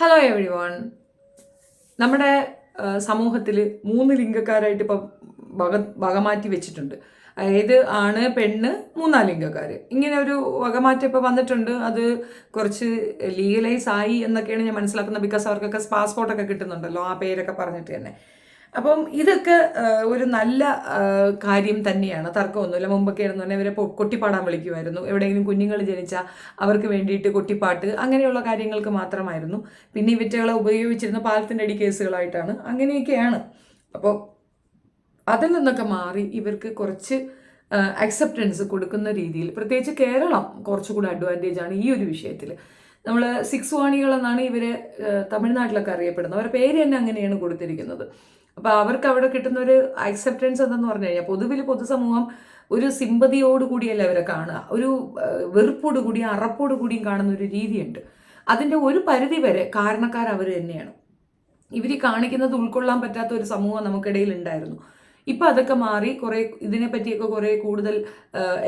Hello every one. നമ്മുടെ സമൂഹത്തിൽ 3 ലിംഗക്കാരായിട്ട് ഇപ്പം വകമാറ്റി വെച്ചിട്ടുണ്ട്. അതായത് ആണ്, പെണ്ണ്, 3 ലിംഗക്കാർ. ഇങ്ങനെ ഒരു വകമാറ്റം ഇപ്പോൾ വന്നിട്ടുണ്ട്. അത് കുറച്ച് ലീഗലൈസ് ആയി എന്നൊക്കെയാണ് ഞാൻ മനസ്സിലാക്കുന്നത്. ബിക്കോസ് അവർക്കൊക്കെ പാസ്പോർട്ടൊക്കെ കിട്ടുന്നുണ്ടല്ലോ, ആ പേരൊക്കെ പറഞ്ഞിട്ട് തന്നെ. അപ്പം ഇതൊക്കെ ഒരു നല്ല കാര്യം തന്നെയാണ്, തർക്കമൊന്നുമില്ല. മുമ്പൊക്കെ ആയിരുന്നു തന്നെ ഇവരെ കൊട്ടിപ്പാടാൻ വിളിക്കുമായിരുന്നു. എവിടെയെങ്കിലും കുഞ്ഞുങ്ങൾ ജനിച്ചാൽ അവർക്ക് വേണ്ടിയിട്ട് കൊട്ടിപ്പാട്ട്, അങ്ങനെയുള്ള കാര്യങ്ങൾക്ക് മാത്രമായിരുന്നു. പിന്നെ ഇവറ്റകളെ ഉപയോഗിച്ചിരുന്ന പാലത്തിൻ്റെ അടി കേസുകളായിട്ടാണ്, അങ്ങനെയൊക്കെയാണ്. അപ്പോൾ അതിൽ നിന്നൊക്കെ മാറി ഇവർക്ക് കുറച്ച് അക്സെപ്റ്റൻസ് കൊടുക്കുന്ന രീതിയിൽ, പ്രത്യേകിച്ച് കേരളം കുറച്ചുകൂടി അഡ്വാൻറ്റേജ് ആണ് ഈ ഒരു വിഷയത്തിൽ. നമ്മൾ 6 വാണികൾ എന്നാണ് ഇവരെ തമിഴ്നാട്ടിലൊക്കെ അറിയപ്പെടുന്നത്. അവരുടെ പേര് തന്നെ അങ്ങനെയാണ് കൊടുത്തിരിക്കുന്നത്. അപ്പോൾ അവർക്ക് അവിടെ കിട്ടുന്ന ഒരു അക്സെപ്റ്റൻസ് എന്തെന്ന് പറഞ്ഞു കഴിഞ്ഞാൽ, പൊതുസമൂഹം ഒരു സിമ്പതിയോടുകൂടിയല്ല അവരെ കാണുക, ഒരു വെറുപ്പോടുകൂടിയും അറപ്പോടുകൂടിയും കാണുന്ന ഒരു രീതിയുണ്ട്. അതിൻ്റെ ഒരു പരിധി വരെ കാരണക്കാർ അവർ തന്നെയാണ്. ഇവർ കാണിക്കുന്നത് ഉൾക്കൊള്ളാൻ പറ്റാത്ത ഒരു സമൂഹം നമുക്കിടയിൽ ഉണ്ടായിരുന്നു. ഇപ്പം അതൊക്കെ മാറി ഇതിനെപ്പറ്റിയൊക്കെ കുറേ കൂടുതൽ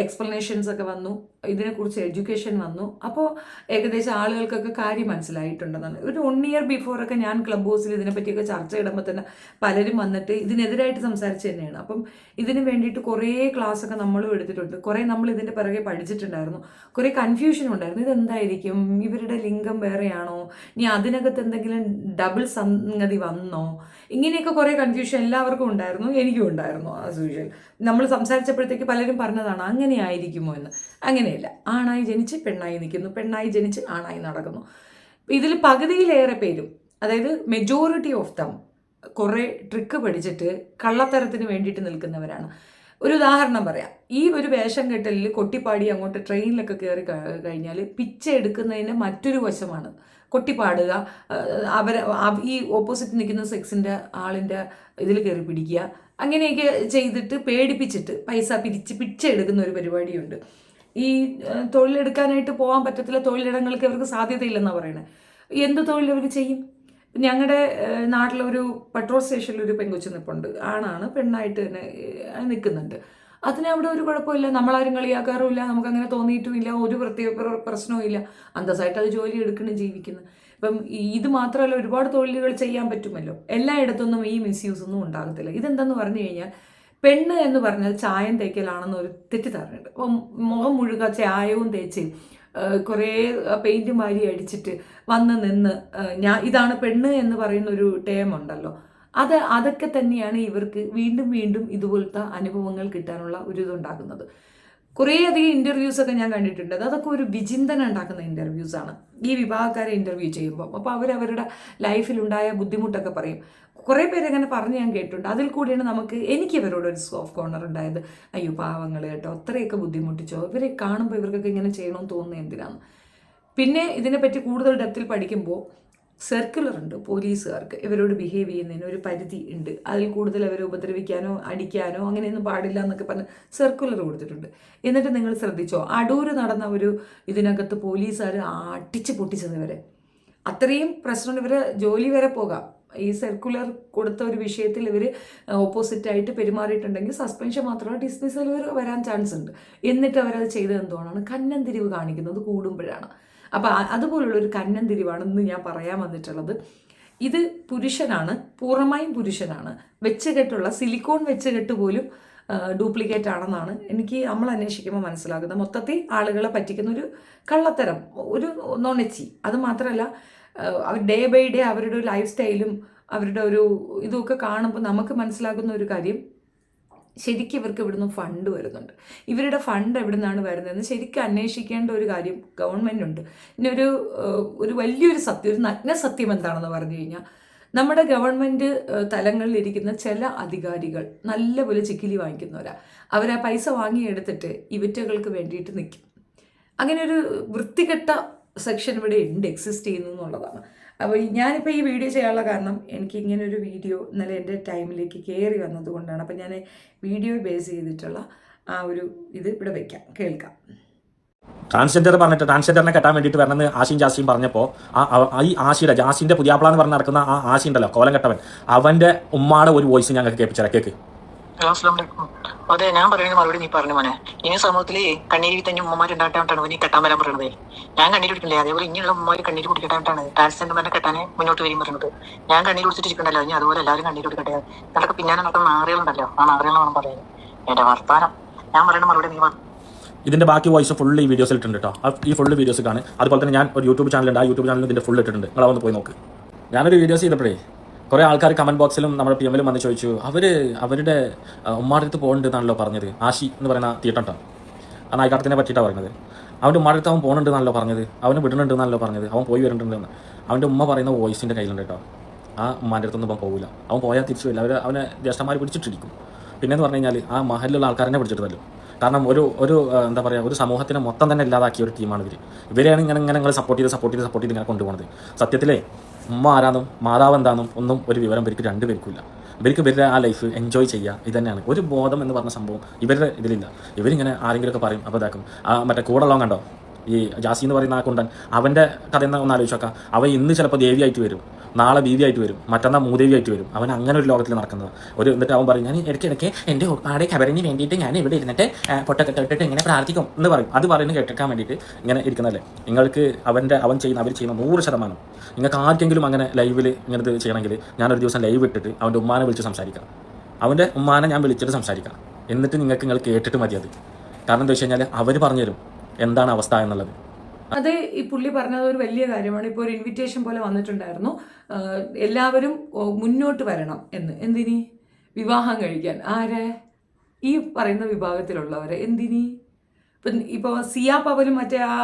എക്സ്പ്ലനേഷൻസ് ഒക്കെ വന്നു, ഇതിനെക്കുറിച്ച് എഡ്യൂക്കേഷൻ വന്നു. അപ്പോൾ ഏകദേശം ആളുകൾക്കൊക്കെ കാര്യം മനസ്സിലായിട്ടുണ്ടെന്നാണ്. ഒരു 1 ഇയർ ബിഫോറൊക്കെ ഞാൻ ക്ലബ് ഹൗസിൽ ഇതിനെപ്പറ്റിയൊക്കെ ചർച്ച ഇടുമ്പോൾ തന്നെ പലരും വന്നിട്ട് ഇതിനെതിരായിട്ട് സംസാരിച്ച് തന്നെയാണ്. അപ്പം ഇതിന് വേണ്ടിയിട്ട് കുറേ ക്ലാസ്സൊക്കെ നമ്മളും എടുത്തിട്ടുണ്ട്. കുറേ നമ്മൾ ഇതിൻ്റെ പിറകെ പഠിച്ചിട്ടുണ്ടായിരുന്നു. കുറേ കൺഫ്യൂഷനും ഉണ്ടായിരുന്നു. ഇതെന്തായിരിക്കും, ഇവരുടെ ലിംഗം വേറെയാണോ, ഇനി അതിനകത്ത് എന്തെങ്കിലും ഡബിൾ സംഗതി വന്നോ, ഇങ്ങനെയൊക്കെ കുറേ കൺഫ്യൂഷൻ എല്ലാവർക്കും ഉണ്ടായിരുന്നു, എനിക്കും ഉണ്ടായിരുന്നു. ആസ് യൂഷ്വൽ നമ്മൾ സംസാരിച്ചപ്പോഴത്തേക്ക് പലരും പറഞ്ഞതാണ് അങ്ങനെ ആയിരിക്കുമോ എന്ന്. അങ്ങനെയല്ല, ആണായി ജനിച്ച് പെണ്ണായി നിൽക്കുന്നു, പെണ്ണായി ജനിച്ച് ആണായി നടക്കുന്നു. ഇതിൽ പകുതിയിലേറെ പേരും, അതായത് മെജോറിറ്റി ഓഫ് ദം, കുറേ ട്രിക്ക് പഠിച്ചിട്ട് കള്ളത്തരത്തിന് വേണ്ടിയിട്ട് നിൽക്കുന്നവരാണ്. ഒരു ഉദാഹരണം പറയാം. ഈ ഒരു വേഷം കെട്ടലിൽ കൊട്ടിപ്പാടി അങ്ങോട്ട് ട്രെയിനിലൊക്കെ കയറി കഴിഞ്ഞാൽ പിച്ച എടുക്കുന്നതിന് മറ്റൊരു വശമാണ് കൊട്ടിപ്പാടുക. ഈ ഓപ്പോസിറ്റ് നിൽക്കുന്ന സെക്സിൻ്റെ ആളിൻ്റെ ഇതിൽ കയറി പിടിക്കുക, അങ്ങനെയൊക്കെ ചെയ്തിട്ട് പേടിപ്പിച്ചിട്ട് പൈസ പിച്ച എടുക്കുന്ന ഒരു പരിപാടിയുണ്ട്. ഈ തൊഴിലെടുക്കാനായിട്ട് പോകാൻ പറ്റത്തില്ല, തൊഴിലിടങ്ങൾക്ക് അവർക്ക് സാധ്യതയില്ലെന്നാണ് പറയണത്. എന്ത് തൊഴിൽ അവർ ചെയ്യും? ഞങ്ങളുടെ നാട്ടിലൊരു പെട്രോൾ സ്റ്റേഷനിൽ ഒരു പെൺകൊച്ചു നിൽപ്പുണ്ട്. ആണാണ്, പെണ്ണായിട്ട് തന്നെ നിൽക്കുന്നുണ്ട്. അതിന് അവിടെ ഒരു കുഴപ്പമില്ല, നമ്മളാരും കളിയാക്കാറുമില്ല, നമുക്കങ്ങനെ തോന്നിയിട്ടുമില്ല, ഒരു പ്രത്യേക പ്രശ്നവും ഇല്ല. അന്തസ്സായിട്ട് അത് ജോലി എടുക്കണം, ജീവിക്കുന്നു. ഇപ്പം ഇത് മാത്രമല്ല, ഒരുപാട് തൊഴിലുകൾ ചെയ്യാൻ പറ്റുമല്ലോ. എല്ലായിടത്തൊന്നും ഈ മിസ്യൂസ് ഒന്നും ഉണ്ടാകത്തില്ല. ഇതെന്തെന്ന് പറഞ്ഞു കഴിഞ്ഞാൽ, പെണ്ണ് എന്ന് പറഞ്ഞാൽ ചായം തേക്കലാണെന്ന് ഒരു തെറ്റിദ്ധാരണയുണ്ട്. അപ്പം മുഖം മുഴുക ചായവും തേച്ച് കുറേ പെയിൻറ്റും വാരി അടിച്ചിട്ട് വന്ന് നിന്ന് ഇതാണ് പെണ്ണ് എന്ന് പറയുന്ന ഒരു ടേം ഉണ്ടല്ലോ, അതൊക്കെ തന്നെയാണ് ഇവർക്ക് വീണ്ടും വീണ്ടും ഇതുപോലത്തെ അനുഭവങ്ങൾ കിട്ടാനുള്ള ഒരു ഇതുണ്ടാക്കുന്നത്. കുറേയധികം ഇൻ്റർവ്യൂസൊക്കെ ഞാൻ കണ്ടിട്ടുണ്ട്. അതൊക്കെ ഒരു വിചിന്തനം ഉണ്ടാക്കുന്ന ഇൻ്റർവ്യൂസാണ് ഈ വിഭാഗക്കാരെ ഇൻ്റർവ്യൂ ചെയ്യുമ്പോൾ. അപ്പോൾ അവരവരുടെ ലൈഫിലുണ്ടായ ബുദ്ധിമുട്ടൊക്കെ പറയും. കുറേ പേരങ്ങനെ പറഞ്ഞ് ഞാൻ കേട്ടിട്ടുണ്ട്. അതിൽ കൂടിയാണ് എനിക്ക് ഇവരോടൊരു സോഫ്റ്റ് കോർണർ ഉണ്ടായത്. അയ്യോ പാവങ്ങൾ കേട്ടോ, അത്രയൊക്കെ ബുദ്ധിമുട്ടിച്ചോ, ഇവരെ കാണുമ്പോൾ ഇവർക്കൊക്കെ ഇങ്ങനെ ചെയ്യണമെന്ന് തോന്നുന്നത് എന്തിനാണ്. പിന്നെ ഇതിനെപ്പറ്റി കൂടുതൽ ഡെപ്തിൽ പഠിക്കുമ്പോൾ സർക്കുലർ ഉണ്ട് പോലീസുകാർക്ക് ഇവരോട് ബിഹേവ് ചെയ്യുന്നതിന് ഒരു പരിധി ഉണ്ട്. അതിൽ കൂടുതൽ അവരെ ഉപദ്രവിക്കാനോ അടിക്കാനോ അങ്ങനെയൊന്നും പാടില്ല എന്നൊക്കെ പറഞ്ഞ് സർക്കുലർ കൊടുത്തിട്ടുണ്ട്. എന്നിട്ട് നിങ്ങൾ ശ്രദ്ധിച്ചോ, അടൂര് നടന്ന ഒരു ഇതിനകത്ത് പോലീസുകാർ അടിച്ച് പൊട്ടിച്ചത് ഇവരെ. അത്രയും പ്രശ്നം, ഇവരെ ജോലി വരെ പോകാം. ഈ സർക്കുലർ കൊടുത്ത ഒരു വിഷയത്തിൽ ഇവർ ഓപ്പോസിറ്റായിട്ട് പെരുമാറിയിട്ടുണ്ടെങ്കിൽ സസ്പെൻഷൻ മാത്രമല്ല ഡിസ്മിസൽ വരാൻ ചാൻസ് ഉണ്ട്. എന്നിട്ട് അവരത് ചെയ്തത് എന്തുകൊണ്ടാണ്? കന്നം തിരിവ് കാണിക്കുന്നത് കൂടുമ്പോഴാണ്. അപ്പോൾ അതുപോലുള്ളൊരു കന്നം തിരിവാണെന്ന് ഞാൻ പറയാൻ വന്നിട്ടുള്ളത്. ഇത് പുരുഷനാണ്, പൂർണ്ണമായും പുരുഷനാണ്. വെച്ചുകെട്ടുള്ള സിലിക്കോൺ വെച്ചുകെട്ട് പോലും ഡ്യൂപ്ലിക്കേറ്റ് ആണെന്നാണ് നമ്മൾ അന്വേഷിക്കുമ്പോൾ മനസ്സിലാകുന്നത്. മൊത്തത്തിൽ ആളുകളെ പറ്റിക്കുന്ന ഒരു കള്ളത്തരം, ഒരു നൊണച്ചി. അത് മാത്രമല്ല, അവർ ഡേ ബൈ ഡേ അവരുടെ ഒരു ലൈഫ് സ്റ്റൈലും അവരുടെ ഒരു ഇതൊക്കെ കാണുമ്പോൾ നമുക്ക് മനസ്സിലാകുന്ന ഒരു കാര്യം, ശരിക്കും ഇവർക്ക് ഇവിടുന്ന് ഫണ്ട് വരുന്നുണ്ട്. ഇവരുടെ ഫണ്ട് എവിടെ നിന്നാണ് വരുന്നതെന്ന് ശരിക്കും അന്വേഷിക്കേണ്ട ഒരു കാര്യം ഗവൺമെൻറ്റുണ്ട്. ഇനി ഒരു വലിയൊരു സത്യം, ഒരു നഗ്ന സത്യം എന്താണെന്ന് പറഞ്ഞു കഴിഞ്ഞാൽ, നമ്മുടെ ഗവൺമെൻറ് തലങ്ങളിലിരിക്കുന്ന ചില അധികാരികൾ നല്ലപോലെ ചിക്കിലി വാങ്ങിക്കുന്നവരാ. അവരാ പൈസ വാങ്ങിയെടുത്തിട്ട് ഇവറ്റകൾക്ക് വേണ്ടിയിട്ട് നിൽക്കും. അങ്ങനെ ഒരു വൃത്തികെട്ട സെക്ഷൻ ഇവിടെ ഉണ്ട്, എക്സിസ്റ്റ് ചെയ്യുന്നു എന്നുള്ളതാണ്. അപ്പോൾ ഞാനിപ്പോൾ ഈ വീഡിയോ ചെയ്യാനുള്ള കാരണം, എനിക്ക് ഇങ്ങനെ ഒരു വീഡിയോ ഇന്നലെ എൻ്റെ ടൈമിലേക്ക് കയറി വന്നതുകൊണ്ടാണ്. അപ്പോൾ ഞാൻ വീഡിയോ ബേസ് ചെയ്തിട്ടുള്ള ആ ഒരു ഇത് ഇവിടെ വയ്ക്കാം, കേൾക്കാം. ട്രാൻസ്ജെൻഡർ പറഞ്ഞിട്ട് ട്രാൻസ്ജെൻഡറിനെ കെട്ടാൻ വേണ്ടിയിട്ട് വരണമെന്ന് ജാസിയും പറഞ്ഞപ്പോൾ ഈ ജാസിൻ്റെ പുതിയാപ്പിള എന്ന് പറഞ്ഞ് നടക്കുന്ന ആശി ഉണ്ടല്ലോ, കോലം കെട്ടവൻ, അവൻ്റെ ഉമ്മാടെ ഒരു വോയിസ് ഞങ്ങൾക്ക് കേൾപ്പിച്ചാൽ കേക്ക്. അസ്സലാമു അലൈക്കും. അതെ, ഞാൻ പറയുന്ന മറുപടി നീ പറഞ്ഞു മോനെ. ഇനി സമൂഹത്തില് കണ്ണീര് തന്നെ ഉമ്മമാരുണ്ടായിട്ടാണ് ഇനി കെട്ടാൻ വരാൻ പറയുന്നത്. ഞാൻ കണ്ണീര് കുടിക്കില്ലേ, അതേപോലെ ഇനിയുള്ള ഉമ്മമാര് കണ്ണീര് കുടിക്കട്ടായിട്ടാണ് ട്രാൻസ്ജെൻഡർമാരെ കെട്ടാനെ മുന്നോട്ട് വരും പറയുന്നത്. ഞാൻ കണ്ണീര് കുടിച്ചിട്ടിരിക്കണ്ടല്ലോ, ഇനി അതുപോലെ എല്ലാവരും കണ്ണീര് കുടിക്കട്ടെ. നിനക്ക് പിന്നാലെ നടക്കുന്ന നാറികളുണ്ടല്ലോ, ആ നാറികളാണ് പറയുന്നത്. എന്റെ വർത്താനം ഞാൻ പറയുന്ന മറുപടി നീ പറഞ്ഞു. ഇതിന്റെ ബാക്കി വോയിസ് ഫുൾ ഈ വീഡിയോസിൽ ഇട്ടുണ്ട് കേട്ടോ. ഈ ഫുൾ വീഡിയോസ് കാണും. അതുപോലെ തന്നെ ഞാൻ ഒരു യൂട്യൂബ് ചാനലുണ്ട്, ആ യൂട്യൂബ് ചാനലിൽ ഇതിന്റെ ഫുൾ ഇട്ടിട്ടുണ്ട്. നിങ്ങൾ അതൊന്ന് പോയി നോക്ക്. ഞാനൊരു വീഡിയോസ് ചെയ്തപ്പോഴേ കുറേ ആൾക്കാർ കമന്റ് ബോക്സിലും നമ്മുടെ പി എമ്മിലും വന്ന് ചോദിച്ചു, അവരുടെ ഉമ്മാരുടെ അടുത്ത് പോകുന്നുണ്ട് എന്നാണല്ലോ പറഞ്ഞത്. ആശി എന്ന് പറയുന്ന തീട്ടട്ടോ, ആ നായിക്കാട്ടത്തിനെ പറ്റിയിട്ടാണ് പറയുന്നത്. അവൻ്റെ ഉമ്മാരുടെ അടുത്ത് അവൻ പോകുന്നുണ്ട് എന്നാണല്ലോ പറഞ്ഞത്, അവന് വിടുന്നുണ്ട് എന്നാണല്ലോ പറഞ്ഞത്, അവൻ പോയി വരുന്നുണ്ടെന്ന്. അവൻ്റെ ഉമ്മ പറയുന്ന വോയിസിൻ്റെ കയ്യിലുണ്ട് കേട്ടോ. ആ ഉമ്മാൻ്റെ അടുത്തൊന്നും അവൻ പോകില്ല, അവൻ പോയാൽ തിരിച്ചു വരില്ല. അവനെ ജ്യേഷ്ഠന്മാർ പിടിച്ചിട്ടിരിക്കും. പിന്നെന്ന് പറഞ്ഞു കഴിഞ്ഞാൽ ആ മഹലിലുള്ള ആൾക്കാരെ പിടിച്ചിട്ടല്ലോ. കാരണം ഒരു എന്താ പറയുക, ഒരു സമൂഹത്തിനെ മൊത്തം തന്നെ ഇല്ലാതാക്കിയ ഒരു ടീമാണ് ഇവരെയാണ് ഇങ്ങനെ നിങ്ങൾ സപ്പോർട്ട് ചെയ്ത് ഇങ്ങനെ കൊണ്ടുപോകുന്നത്. സത്യത്തിലേ ഉമ്മ ആരാന്നും മാതാവ് എന്താണെന്നും ഒന്നും ഒരു വിവരം ഇവർക്ക് രണ്ടുപേർക്കില്ല. ഇവരുടെ ആ ലൈഫ് എൻജോയ് ചെയ്യുക, ഇത് തന്നെയാണ്. ഒരു ബോധം എന്ന് പറഞ്ഞ സംഭവം ഇവരുടെ ഇതിലില്ല. ഇവരിങ്ങനെ ആരെങ്കിലുമൊക്കെ പറയും, അപ്പോൾ ഇതാക്കും. മറ്റേ കൂടെയുള്ളവൻ കണ്ടോ, ഈ ജാസി എന്ന് പറയുന്ന ആ കുണ്ടൻ, അവൻ്റെ കഥ ഒന്ന് ആലോചിച്ച് നോക്കാം. അവൻ ഇന്ന് ചിലപ്പോൾ ദേവിയായിട്ട് വരും, നാളെ ബീവി ആയിട്ട് വരും, മറ്റന്നാൾ മൂദേവി ആയിട്ട് വരും. അവൻ അങ്ങനെ ഒരു ലോകത്തിൽ നടക്കുന്നത്. എന്നിട്ട് അവൻ പറയും, ഞാൻ ഇടയ്ക്കിടയ്ക്ക് എൻ്റെ ആടെ ഖബറിന് വേണ്ടിയിട്ട് ഞാൻ ഇവിടെ ഇരുന്നിട്ട് പൊട്ടൊക്കെ തൊട്ടിട്ട് ഇങ്ങനെ പ്രാർത്ഥിക്കും എന്ന് പറയും. അത് പറയുന്നത് കേൾക്കാൻ വേണ്ടിയിട്ട് ഇങ്ങനെ ഇരിക്കുന്നതല്ലേ. നിങ്ങൾക്ക് അവർ ചെയ്യുന്ന 100%. നിങ്ങൾക്ക് ആർക്കെങ്കിലും അങ്ങനെ ലൈവിൽ ഇങ്ങനത്തെ ചെയ്യണമെങ്കിൽ ഞാനൊരു ദിവസം ലൈവ് ഇട്ടിട്ട് അവൻ്റെ ഉമ്മാനെ വിളിച്ച് സംസാരിക്കാം. അവൻ്റെ ഉമ്മാനെ ഞാൻ വിളിച്ചിട്ട് സംസാരിക്കാം. എന്നിട്ട് നിങ്ങൾ കേട്ടിട്ട് മതി അത്. കാരണം എന്താ വെച്ച് കഴിഞ്ഞാൽ അവർ പറഞ്ഞുതരും എന്താണ് അവസ്ഥ എന്നുള്ളത്. അത് ഈ പുള്ളി പറഞ്ഞത് ഒരു വലിയ കാര്യമാണ്. ഇപ്പോൾ ഒരു ഇൻവിറ്റേഷൻ പോലെ വന്നിട്ടുണ്ടായിരുന്നു, എല്ലാവരും മുന്നോട്ട് വരണം എന്ന്. എന്തിനി? വിവാഹം കഴിക്കാൻ. ആരെ? ഈ പറയുന്ന വിഭാഗത്തിലുള്ളവരെ. എന്തിനി? ഇപ്പോൾ സിയാ പവലും മറ്റേ ആ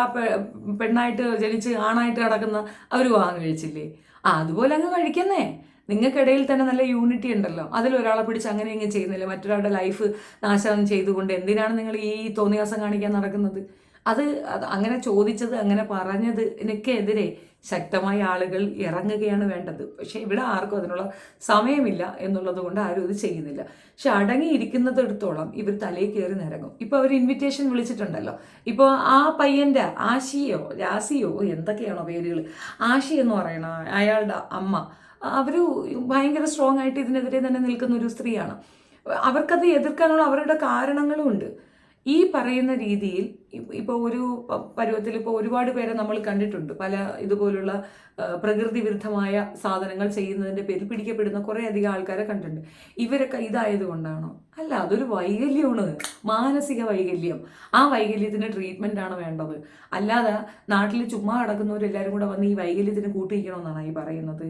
പെണ്ണായിട്ട് ജനിച്ച് ആണായിട്ട് കിടക്കുന്ന അവർ വിവാഹം കഴിച്ചില്ലേ? അതുപോലെ അങ്ങ് കഴിക്കുന്നേ. നിങ്ങൾക്കിടയിൽ തന്നെ നല്ല യൂണിറ്റി ഉണ്ടല്ലോ, അതിലൊരാളെ പിടിച്ച് അങ്ങനെ ഇങ്ങനെ ചെയ്യുന്നില്ല. മറ്റൊരാളുടെ ലൈഫ് നാശം ചെയ്തുകൊണ്ട് എന്തിനാണ് നിങ്ങൾ ഈ തോന്നിയാസം കാണിക്കാൻ നടക്കുന്നത്? അത് അങ്ങനെ ചോദിച്ചത്, അങ്ങനെ പറഞ്ഞതിനൊക്കെതിരെ ശക്തമായ ആളുകൾ ഇറങ്ങുകയാണ് വേണ്ടത്. പക്ഷെ ഇവിടെ ആർക്കും അതിനുള്ള സമയമില്ല എന്നുള്ളത് കൊണ്ട് ആരും ഇത് ചെയ്യുന്നില്ല. പക്ഷെ അടങ്ങിയിരിക്കുന്നിടത്തോളം ഇവർ തലയിൽ കയറി നിരങ്ങും. ഇപ്പോൾ അവർ ഇൻവിറ്റേഷൻ വിളിച്ചിട്ടുണ്ടല്ലോ. ഇപ്പോൾ ആ പയ്യൻ്റെ ആശിയോ രാസിയോ എന്തൊക്കെയാണോ പേരുകൾ, ആശി എന്ന് പറയണ അയാളുടെ അമ്മ, അവർ ഭയങ്കര സ്ട്രോങ് ആയിട്ട് ഇതിനെതിരെ തന്നെ നിൽക്കുന്ന ഒരു സ്ത്രീയാണ്. അവർക്കത് എതിർക്കാനുള്ള അവരുടെ കാരണങ്ങളും ഉണ്ട്. ഈ പറയുന്ന രീതിയിൽ ഇപ്പോൾ ഒരു പരുവത്തിൽ ഇപ്പോൾ ഒരുപാട് പേരെ നമ്മൾ കണ്ടിട്ടുണ്ട്. പല ഇതുപോലുള്ള പ്രകൃതി വിരുദ്ധമായ സാധനങ്ങൾ ചെയ്യുന്നതിൻ്റെ പേരിൽ പിടിക്കപ്പെടുന്ന കുറേ അധികം ആൾക്കാരെ കണ്ടിട്ടുണ്ട്. ഇവരൊക്കെ ഇതായതുകൊണ്ടാണോ? അല്ല, അതൊരു വൈകല്യമാണ്, മാനസിക വൈകല്യം. ആ വൈകല്യത്തിന് ട്രീറ്റ്മെൻറ്റാണ് വേണ്ടത്. അല്ലാതെ നാട്ടിൽ ചുമ്മാ കിടക്കുന്നവരെല്ലാവരും കൂടെ വന്ന് ഈ വൈകല്യത്തിന് കൂട്ടിയിരിക്കണമെന്നാണ് ഈ പറയുന്നത്.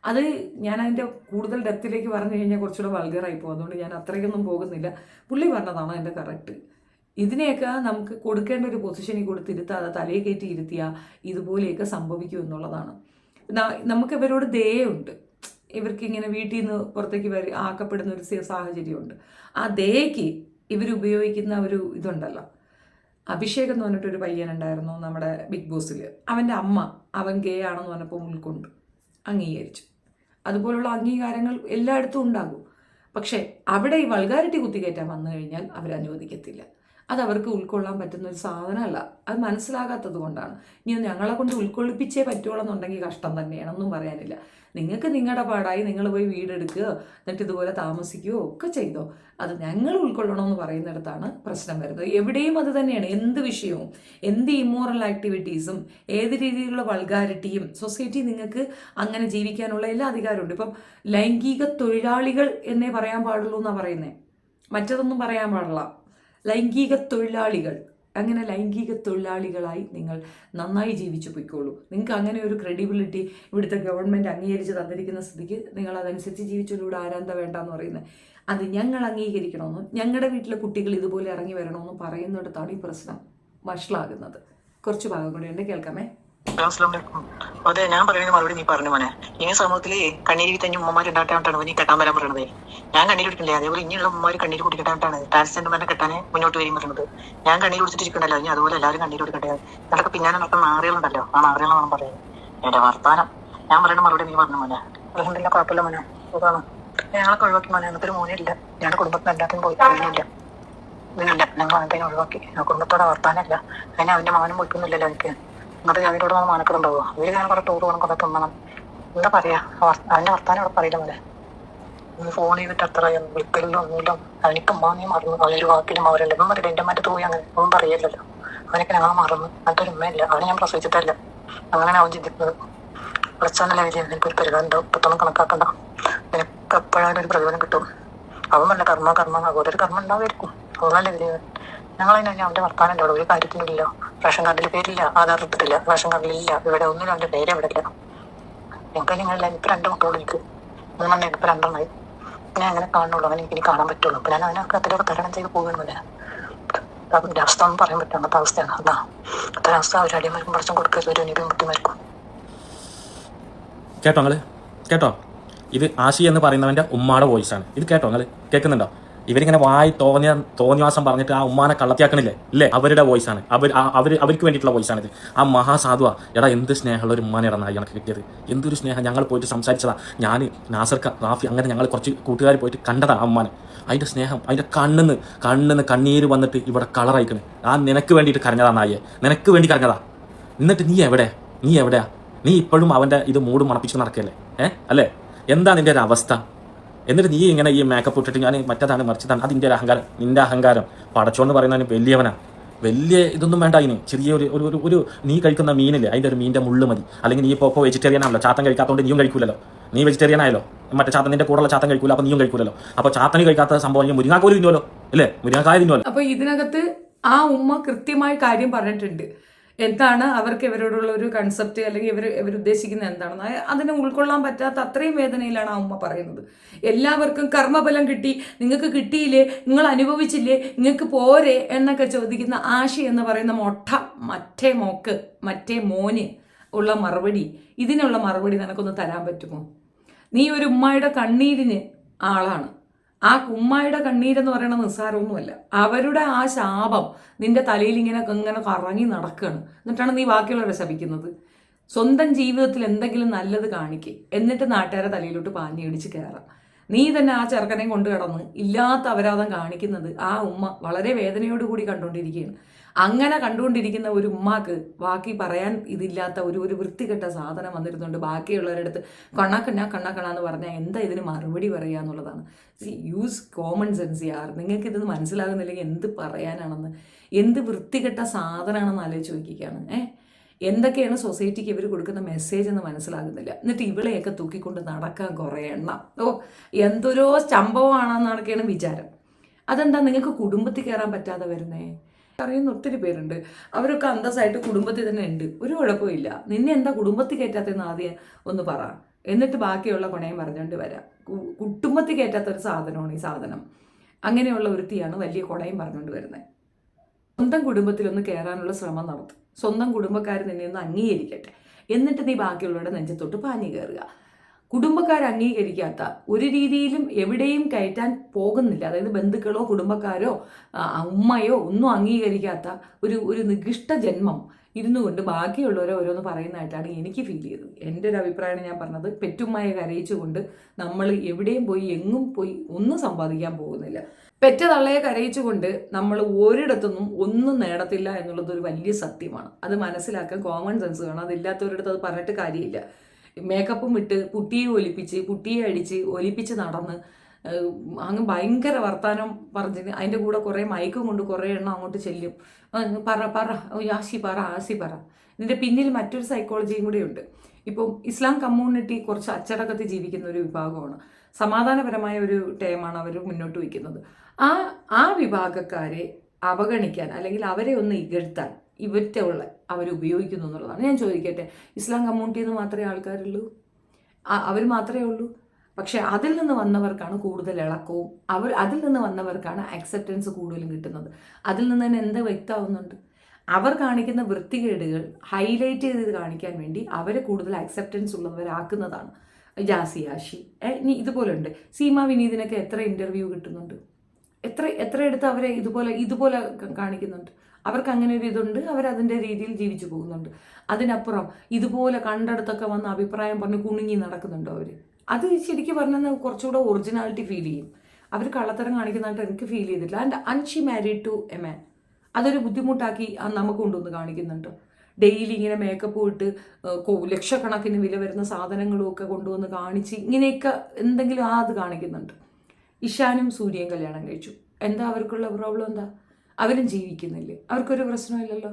അത് ഞാൻ അതിൻ്റെ കൂടുതൽ ഡെപ്തിലേക്ക് പറഞ്ഞു കഴിഞ്ഞാൽ കുറച്ചുകൂടെ വൾഗറായി പോകും. അതുകൊണ്ട് ഞാൻ അത്രയ്ക്കൊന്നും പോകുന്നില്ല. പുള്ളി പറഞ്ഞതാണ് എൻ്റെ കറക്റ്റ്. ഇതിനെയൊക്കെ നമുക്ക് കൊടുക്കേണ്ട ഒരു പൊസിഷനിൽ കൊടുത്തിരുത്താതെ തലയിൽ കയറ്റി ഇരുത്തിയാൽ ഇതുപോലെയൊക്കെ സംഭവിക്കും എന്നുള്ളതാണ്. നമുക്ക് ഇവരോട് ദയുണ്ട്. ഇവർക്ക് ഇങ്ങനെ വീട്ടിൽ നിന്ന് പുറത്തേക്ക് ആക്കപ്പെടുന്ന ഒരു സാഹചര്യമുണ്ട്. ആ ദയയ്ക്ക് ഇവരുപയോഗിക്കുന്ന ഒരു ഇതുണ്ടല്ലോ. അഭിഷേക് എന്ന് പറഞ്ഞിട്ടൊരു പയ്യനുണ്ടായിരുന്നു നമ്മുടെ ബിഗ് ബോസിൽ. അവൻ്റെ അമ്മ അവൻ ഗേ ആണെന്ന് പറഞ്ഞപ്പോൾ ഉൾക്കൊണ്ട് അംഗീകരിച്ചു. അതുപോലുള്ള അംഗീകാരങ്ങൾ എല്ലായിടത്തും ഉണ്ടാകും. പക്ഷേ അവിടെ ഈ വൾഗാരിറ്റി കുത്തിക്കയറ്റാൻ വന്നു കഴിഞ്ഞാൽ അവരനുവദിക്കത്തില്ല. അതവർക്ക് ഉൾക്കൊള്ളാൻ പറ്റുന്ന ഒരു സാധനമല്ല. അത് മനസ്സിലാകാത്തത് കൊണ്ടാണ്. ഇനി ഞങ്ങളെ കൊണ്ട് ഉൾക്കൊള്ളിപ്പിച്ചേ പറ്റുള്ളൂ എന്നുണ്ടെങ്കിൽ കഷ്ടം തന്നെയാണ്, ഒന്നും പറയാനില്ല. നിങ്ങൾക്ക് നിങ്ങളുടെ പാടായി നിങ്ങൾ പോയി വീടെടുക്കുക, എന്നിട്ട് ഇതുപോലെ താമസിക്കുകയോ ഒക്കെ ചെയ്തോ. അത് ഞങ്ങൾ ഉൾക്കൊള്ളണമെന്ന് പറയുന്നിടത്താണ് പ്രശ്നം വരുന്നത്. എവിടെയും അത് തന്നെയാണ്. എന്ത് വിഷയവും, എന്ത് ഇമ്മോറൽ ആക്ടിവിറ്റീസും, ഏത് രീതിയിലുള്ള വൾഗാരിറ്റിയും സൊസൈറ്റി നിങ്ങൾക്ക് അങ്ങനെ ജീവിക്കാനുള്ള എല്ലാ അധികാരമുണ്ട്. ഇപ്പം ലൈംഗിക തൊഴിലാളികൾ എന്നേ പറയാൻ പാടുള്ളൂ എന്നാണ് പറയുന്നത്, മറ്റതൊന്നും പറയാൻ പാടില്ല. ലൈംഗിക തൊഴിലാളികൾ, അങ്ങനെ ലൈംഗിക തൊഴിലാളികളായി നിങ്ങൾ നന്നായി ജീവിച്ചു പോയിക്കോളൂ. നിങ്ങൾക്ക് അങ്ങനെ ഒരു ക്രെഡിബിലിറ്റി ഇവിടുത്തെ ഗവൺമെൻറ് അംഗീകരിച്ച് തന്നിരിക്കുന്ന സ്ഥിതിക്ക് നിങ്ങൾ അതനുസരിച്ച് ജീവിച്ചതിലൂടെ ആരാന്ത വേണ്ടെന്ന് പറയുന്നത്. അത് ഞങ്ങൾ അംഗീകരിക്കണമെന്നും ഞങ്ങളുടെ വീട്ടിലെ കുട്ടികൾ ഇതുപോലെ ഇറങ്ങി വരണമെന്നും പറയുന്നിടത്താണ് ഈ പ്രശ്നം വഷളാകുന്നത്. കുറച്ച് ഭാഗം കൂടി ഉണ്ട്, കേൾക്കാമേ. അതെ, ഞാൻ പറയുന്ന മറുപടി നീ പറഞ്ഞു മോനെ. ഇനി സമൂഹത്തില് കണ്ണീര് തന്നെ ഉമ്മമാരുണ്ടായിട്ടാണ് ഇനി കെട്ടാൻ വരാൻ പറയുന്നത്. ഞാൻ കണ്ണീര് കുടിക്കില്ലേ, അതേപോലെ ഇനിയുള്ള ഉമ്മമാര് കണ്ണീര് കുടിക്കട്ടായിട്ടാണ് ട്രാൻസ്ജെൻഡർമാരെ കെട്ടാനെ മുന്നോട്ട് വരും പറയുന്നത്. ഞാൻ കണ്ണീര് കുടിച്ചിട്ടിരിക്കണ്ടല്ലോ, ഇനി അതുപോലെ എല്ലാവരും കണ്ണീര് കുടിക്കട്ടെ. നിനക്ക് പിന്നാലെ നടക്കുന്ന നാറികളുണ്ടല്ലോ, ആ നാറികളാണ് പറയുന്നത്. എന്റെ വർത്താനം ഞാൻ പറയുന്ന മറുപടി നീ പറഞ്ഞു മോനെ. അൽഹംദുലില്ലാ, കുഴപ്പമില്ല മോനെ, സുഖമാണ്. ഞങ്ങളൊക്കെ ഒഴിവാക്കി മോനെ. ഞങ്ങൾക്ക് ഒരു മോനില്ല, ഞങ്ങളുടെ കുടുംബത്തിന് എല്ലാത്തിനും പോയി ഇല്ല. ഞങ്ങൾ അതിനെ ഒഴിവാക്കി. കുടുംബത്തോടെ വർത്താനല്ല. അതിനെ അവന്റെ മകനും പോയിക്കൊന്നുമില്ലല്ലോ എനിക്ക്. എന്നിട്ട് അതിനോട് നമ്മൾ മാനക്കടുണ്ടാവുക. അവര് ഞാൻ കുറെ ടൂർ പോകണം, കുറെ തിന്നണം, എന്താ പറയാ, അതിന്റെ വർത്താനം ഇവിടെ പറയില്ല പോലെ. ഫോൺ ചെയ്തിട്ട് അത്ര വിളിക്കലില്ല ഒന്നുമില്ല. എനിക്ക് ഉമ്മാനെ മറന്നു, അവരൊരു വാക്കിലും അവരല്ല. ഇപ്പം പറയില്ല എൻ്റെ അമ്മൻ്റെ പോയി അങ്ങനെ ഒന്നും പറയല്ലോ. അവനൊക്കെ ഞങ്ങൾ മറന്നു, മറ്റൊരു ഉമ്മയില്ല, അവനെ ഞാൻ പ്രസവിച്ചിട്ടല്ല. അങ്ങനെ അവൻ ചിന്തിക്കുന്നത്. വിളിച്ചാന്നല്ല വിജയം, എനിക്കൊരു പരിപാടി ഉണ്ടാവും, ഇപ്പൊത്തൊന്നും കണക്കാക്കണ്ട, നിനക്ക് എപ്പോഴായാലും ഒരു പ്രയോജനം കിട്ടും. അവൻ നല്ല കർമ്മ അതുപോലെ ഒരു കർമ്മം ഉണ്ടാവുമായിരിക്കും. അതുകൊണ്ടല്ലേ വിജയം. ഞങ്ങളതിനെ അവൻ്റെ വർത്താനല്ലേ അവിടെ ഒരു കാര്യത്തിനില്ല. റേഷൻ കാർഡിൽ പേരില്ല, ആധാർ എടുത്തിട്ടില്ല, റേഷൻ കാർഡിലില്ല, ഇവിടെ ഒന്നിനും അവൻ്റെ പേര് ഇവിടെ ഇല്ല. ഞങ്ങൾക്ക് നിങ്ങളില്ല. ഇപ്പം 2 മക്കളോട് എനിക്ക് 3 ഇപ്പം 2 ഞാൻ അങ്ങനെ കാണുള്ളൂ, അങ്ങനെ എനിക്ക് കാണാൻ പറ്റുള്ളൂ. അപ്പം ഞാൻ അതിനൊക്കെ അതിലൊക്കെ തരണം ചെയ്ത് പോകുന്നില്ല. അതിൻ്റെ അവസ്ഥ ഒന്നും പറയാൻ പറ്റും, അങ്ങനത്തെ അവസ്ഥയാണ്. അതാ അത്ര അവസ്ഥ ഒരു അടിയന്മാർക്കും പടച്ചും കൊടുക്കരുത്, ഒരു അനിയും കുട്ടിമാർക്കും. കേട്ടോ നിങ്ങൾ കേട്ടോ, ഇത് ആശി എന്ന് പറയുന്നവൻ്റെ ഉമ്മാടെ വോയിസാണ്. ഇത് കേട്ടോ, നിങ്ങൾ കേൾക്കുന്നുണ്ടോ? ഇവരിങ്ങനെ വായി തോന്നിവാസം പറഞ്ഞിട്ട് ആ ഉമ്മാനെ കള്ളത്തിയാക്കണില്ലേ ഇല്ലേ, അവരുടെ വോയിസാണ്. അവർക്ക് വേണ്ടിയിട്ടുള്ള വോയിസാണിത്. ആ മഹാസാധുവാ, എടാ എന്ത് സ്നേഹമുള്ള ഒരു ഉമ്മാനെ ഇടന്നായി എനിക്ക് കിട്ടിയത്, എന്തൊരു സ്നേഹം. ഞങ്ങൾ പോയിട്ട് സംസാരിച്ചതാ, ഞാൻ നാസർ റാഫി അങ്ങനെ ഞങ്ങൾ കുറച്ച് കൂട്ടുകാർ പോയിട്ട് കണ്ടതാ ആ ഉമ്മാനെ. അതിൻ്റെ സ്നേഹം, അതിൻ്റെ കണ്ണിന്ന് കണ്ണീര് വന്നിട്ട് ഇവിടെ കളറായിക്കണ്. ആ നിനക്ക് വേണ്ടിയിട്ട് കരഞ്ഞതാ നായെ, നിനക്ക് വേണ്ടി കരഞ്ഞതാ. എന്നിട്ട് നീ എവിടെയാ? നീ ഇപ്പോഴും അവൻ്റെ ഇത് മൂട് മണപ്പിച്ച് നടക്കല്ലേ? അല്ലേ? എന്താ നിൻ്റെ ഒരു അവസ്ഥ? എന്നിട്ട് നീ ഇങ്ങനെ ഈ മേക്കപ്പ് ഇട്ടിട്ട് ഞാൻ മറ്റേതാണ് മറിച്ചതാണ്, അതിൻ്റെ ഒരു അഹങ്കാരം. നിൻ്റെ അഹങ്കാരം പടച്ചോന്ന് പറയുന്നതിന് വലിയവനാ. വലിയ ഇതൊന്നും വേണ്ട അതിന്. ചെറിയ ഒരു നീ കഴിക്കുന്ന മീനില്ലേ, അതിൻ്റെ ഒരു മീനിൻ്റെ മുള്ളു മതി. അല്ലെങ്കിൽ നീ ഇപ്പോൾ വെജിറ്റേറിയൻ ആണല്ലോ, ചാത്തൻ കഴിക്കാത്തതുകൊണ്ട് നീയും കഴിക്കൂലല്ലോ. നീ വെജിറ്റേറിയൻ ആയല്ലോ, മറ്റേ ചാത്തൻ്റെ കൂടെയുള്ള ചാത്തൻ കഴിക്കൂല, അപ്പോൾ നീയും കഴിക്കൂലല്ലോ. അപ്പോൾ ചാത്തന് കഴിക്കാത്ത സംഭവം മുരിങ്ങാക്കോല് തിന്നുമല്ലോ അല്ലേ, മുരിങ്ങാക്കായ തിന്നുമല്ലോ. അപ്പോൾ ഇതിനകത്ത് ആ ഉമ്മ കൃത്യമായി കാര്യം പറഞ്ഞിട്ടുണ്ട്. എന്താണ് അവർക്ക് ഇവരോടുള്ള ഒരു കൺസെപ്റ്റ്, അല്ലെങ്കിൽ ഇവരുദ്ദേശിക്കുന്നത് എന്താണെന്ന് അതിനെ ഉൾക്കൊള്ളാൻ പറ്റാത്ത അത്രയും വേദനയിലാണ് ആ ഉമ്മ പറയുന്നത്. എല്ലാവർക്കും കർമ്മഫലം കിട്ടി, നിങ്ങൾക്ക് കിട്ടിയില്ലേ, നിങ്ങൾ അനുഭവിച്ചില്ലേ, നിങ്ങൾക്ക് പോരെ എന്നൊക്കെ ചോദിക്കുന്ന ആശി എന്ന് പറയുന്ന മറ്റേ മോന് ഉള്ള മറുപടി, ഇതിനുള്ള മറുപടി നിനക്കൊന്ന് തരാൻ പറ്റുമോ? നീ ഒരു ഉമ്മയുടെ കണ്ണീരിന് ആളാണ്. ആ ഉമ്മയുടെ കണ്ണീരെന്ന് പറയുന്നത് നിസ്സാരമൊന്നുമല്ല. അവരുടെ ആ ശാപം നിന്റെ തലയിൽ ഇങ്ങനെ കറങ്ങി നടക്കുകയാണ്. എന്നിട്ടാണ് നീ ബാക്കിയുള്ളവരെ ശപിക്കുന്നത്. സ്വന്തം ജീവിതത്തിൽ എന്തെങ്കിലും നല്ലത് കാണിക്കുക, എന്നിട്ട് നാട്ടുകാരെ തലയിലോട്ട് പാഞ്ഞിടിച്ച് കയറാം. നീ തന്നെ ആ ചെറുക്കനെ കൊണ്ട് കിടന്ന് ഇല്ലാത്ത അപരാധം കാണിക്കുന്നത് ആ ഉമ്മ വളരെ വേദനയോടുകൂടി കണ്ടുകൊണ്ടിരിക്കുകയാണ്. അങ്ങനെ കണ്ടുകൊണ്ടിരിക്കുന്ന ഒരു ഉമ്മാക്ക് ബാക്കി പറയാൻ ഇതില്ലാത്ത ഒരു വൃത്തികെട്ട സാധനം വന്നിരുന്നുണ്ട് ബാക്കിയുള്ളവരുടെ അടുത്ത് കണ്ണാക്കണ്ണ എന്ന് പറഞ്ഞാൽ എന്താ ഇതിന് മറുപടി പറയുക എന്നുള്ളതാണ്. യൂസ് കോമൺ സെൻസ് യാർ. നിങ്ങൾക്ക് ഇതൊന്ന് മനസ്സിലാകുന്നില്ലെങ്കിൽ എന്ത് പറയാനാണെന്ന്, എന്ത് വൃത്തികെട്ട സാധനമാണെന്ന് ആലോചിച്ച് നോക്കിക്കുകയാണ്. എന്തൊക്കെയാണ് സൊസൈറ്റിക്ക് ഇവർ കൊടുക്കുന്ന മെസ്സേജ് എന്ന് മനസ്സിലാകുന്നില്ല. എന്നിട്ട് ഇവളെയൊക്കെ തൂക്കിക്കൊണ്ട് നടക്കാൻ കുറേ എണ്ണം. എന്തൊരോ സംഭവമാണെന്നൊക്കെയാണ് വിചാരം. അതെന്താ നിങ്ങൾക്ക് കുടുംബത്തിൽ കയറാൻ പറ്റാതെ വരുന്നേ? അറിയുന്ന ഒത്തിരി പേരുണ്ട്, അവരൊക്കെ അന്തസ്സായിട്ട് കുടുംബത്തിൽ തന്നെ ഉണ്ട്, ഒരു കുഴപ്പമില്ല. നിന്നെ എന്താ കുടുംബത്തിൽ കയറ്റാത്തെന്ന് ആദ്യം ഒന്ന് പറ, എന്നിട്ട് ബാക്കിയുള്ള കൊണയും പറഞ്ഞുകൊണ്ട് വരാം. കുടുംബത്തിൽ കയറ്റാത്തൊരു സാധനമാണ് ഈ സാധനം. അങ്ങനെയുള്ള ഒരുത്തിയാണ് വലിയ കൊണയും പറഞ്ഞുകൊണ്ട് വരുന്നത്. സ്വന്തം കുടുംബത്തിലൊന്ന് കയറാനുള്ള ശ്രമം നടത്തും, സ്വന്തം കുടുംബക്കാർ നിന്നെ ഒന്ന് അംഗീകരിക്കട്ടെ, എന്നിട്ട് നീ ബാക്കിയുള്ളവരുടെ നെഞ്ചത്തോട്ട് പാഞ്ഞു കയറുക. കുടുംബക്കാർ അംഗീകരിക്കാത്ത ഒരു രീതിയിലും എവിടെയും കയറ്റാൻ പോകുന്നില്ല. അതായത് ബന്ധുക്കളോ കുടുംബക്കാരോ ഉമ്മയോ ഒന്നും അംഗീകരിക്കാത്ത ഒരു നികൃഷ്ട ജന്മം ഇരുന്നു കൊണ്ട് ബാക്കിയുള്ളവരോ ഓരോന്ന് പറയുന്നതായിട്ടാണ് എനിക്ക് ഫീൽ ചെയ്തത്. എൻ്റെ ഒരു അഭിപ്രായമാണ് ഞാൻ പറഞ്ഞത്. പെറ്റുമ്മയെ കരയിച്ചുകൊണ്ട് നമ്മൾ എവിടെയും പോയി എങ്ങും പോയി ഒന്നും സമ്പാദിക്കാൻ പോകുന്നില്ല. പെറ്റ തള്ളയെ കരയിച്ചുകൊണ്ട് നമ്മൾ ഒരിടത്തൊന്നും ഒന്നും നേടത്തില്ല എന്നുള്ളത് ഒരു വലിയ സത്യമാണ്. അത് മനസ്സിലാക്കാൻ കോമൺ സെൻസ് വേണം. അതില്ലാത്തവരിടത്ത് അത് പറഞ്ഞിട്ട് കാര്യമില്ല. മേക്കപ്പും ഇട്ട് പുട്ടിയെ ഒലിപ്പിച്ച് നടന്ന് അങ്ങ് ഭയങ്കര വർത്താനം പറഞ്ഞ് അതിൻ്റെ കൂടെ കുറേ മയക്കും കൊണ്ട് കുറേ എണ്ണം അങ്ങോട്ട് ചെല്ലും. ആശി പറ. ഇതിൻ്റെ പിന്നിൽ മറ്റൊരു സൈക്കോളജിയും കൂടെ ഉണ്ട്. ഇപ്പം ഇസ്ലാം കമ്മ്യൂണിറ്റി കുറച്ച് അച്ചടക്കത്തിൽ ജീവിക്കുന്ന ഒരു വിഭാഗമാണ്. സമാധാനപരമായ ഒരു ടൈമാണ് അവർ മുന്നോട്ട് വയ്ക്കുന്നത്. ആ വിഭാഗക്കാരെ അവഗണിക്കാൻ അല്ലെങ്കിൽ അവരെ ഒന്ന് ഇകഴ്ത്താൻ ഇവറ്റുള്ള അവർ എന്നുള്ളതാണ്. ഞാൻ ചോദിക്കട്ടെ, ഇസ്ലാം കമ്മ്യൂണിറ്റിയിൽ നിന്ന് മാത്രമേ ആൾക്കാരുള്ളൂ? അവർ മാത്രമേ ഉള്ളൂ? പക്ഷെ അതിൽ നിന്ന് വന്നവർക്കാണ് കൂടുതൽ ഇളക്കവും, അതിൽ നിന്ന് വന്നവർക്കാണ് അക്സെപ്റ്റൻസ് കൂടുതലും കിട്ടുന്നത്. അതിൽ നിന്ന് തന്നെ എന്ത് വ്യക്തമാവുന്നുണ്ട്? അവർ കാണിക്കുന്ന വൃത്തികേടുകൾ ഹൈലൈറ്റ് ചെയ്ത് കാണിക്കാൻ വേണ്ടി അവരെ കൂടുതൽ അക്സെപ്റ്റൻസ് ഉള്ളവരാക്കുന്നതാണ്. ജാസിയാഷി ഇനി ഇതുപോലെ ഉണ്ട്. സീമ വിനീതിനൊക്കെ എത്ര ഇൻ്റർവ്യൂ കിട്ടുന്നുണ്ട്, എത്ര എടുത്ത് അവരെ ഇതുപോലെ കാണിക്കുന്നുണ്ട്. അവർക്ക് അങ്ങനെ ഒരു ഇതുണ്ട്, അവരതിൻ്റെ രീതിയിൽ ജീവിച്ചു പോകുന്നുണ്ട്. അതിനപ്പുറം ഇതുപോലെ കണ്ടെടുത്തൊക്കെ വന്ന് അഭിപ്രായം പറഞ്ഞ് കുണുങ്ങി നടക്കുന്നുണ്ടോ അവർ? അത് ശരിക്കും പറഞ്ഞാൽ കുറച്ചുകൂടെ ഒറിജിനാലിറ്റി ഫീൽ ചെയ്യും. അവർ കള്ളത്തരം കാണിക്കുന്നതായിട്ട് എനിക്ക് ഫീൽ ചെയ്തിട്ടില്ല. And she married to a man. അതൊരു ബുദ്ധിമുട്ടാക്കി നമുക്ക് കൊണ്ടുവന്ന് കാണിക്കുന്നുണ്ട്. ഡെയിലി ഇങ്ങനെ മേക്കപ്പ് ഇട്ട് ലക്ഷക്കണക്കിന് വില വരുന്ന സാധനങ്ങളും ഒക്കെ കൊണ്ടുവന്ന് കാണിച്ച് ഇങ്ങനെയൊക്കെ എന്തെങ്കിലും അത് കാണിക്കുന്നുണ്ട്. ഇഷാനും സൂര്യയും കല്യാണം കഴിച്ചു. എന്താ അവർക്കുള്ള പ്രോബ്ലം? എന്താ? അവരും ജീവിക്കുന്നില്ലേ? അവർക്കൊരു പ്രശ്നമില്ലല്ലോ.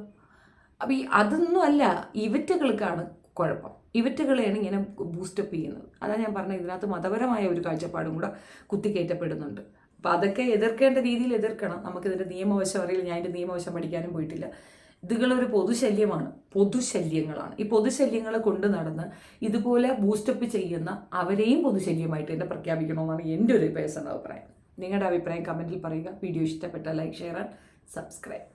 അപ്പം അതൊന്നും അല്ല, ഇവറ്റുകൾക്കാണ് കുഴപ്പം. ഇവറ്റുകളെയാണ് ഇങ്ങനെ ബൂസ്റ്റപ്പ് ചെയ്യുന്നത്. അതാണ് ഞാൻ പറഞ്ഞത്, ഇതിനകത്ത് മതപരമായ ഒരു കാഴ്ചപ്പാടും കൂടെ കുത്തിക്കയറ്റപ്പെടുന്നുണ്ട്. അപ്പം അതൊക്കെ എതിർക്കേണ്ട രീതിയിൽ എതിർക്കണം. നമുക്കിതിൻ്റെ നിയമവശം അറിയില്ല, ഞാൻ ഇതിൻ്റെ നിയമവശം പഠിക്കാനും പോയിട്ടില്ല. ഇതുകളൊരു പൊതുശല്യങ്ങളാണ്. ഈ പൊതുശല്യങ്ങളെ കൊണ്ട് നടന്ന് ഇതുപോലെ ബൂസ്റ്റപ്പ് ചെയ്യുന്ന അവരെയും പൊതുശല്യമായിട്ട് തന്നെ പ്രഖ്യാപിക്കണമെന്നാണ് എൻ്റെ ഒരു പേഴ്സണൽ അഭിപ്രായം. നിങ്ങളുടെ അഭിപ്രായം കമൻറ്റിൽ പറയുക. വീഡിയോ ഇഷ്ടപ്പെട്ടാൽ ലൈക്ക്, ഷെയർ ആൻഡ് സബ്സ്ക്രൈബ്.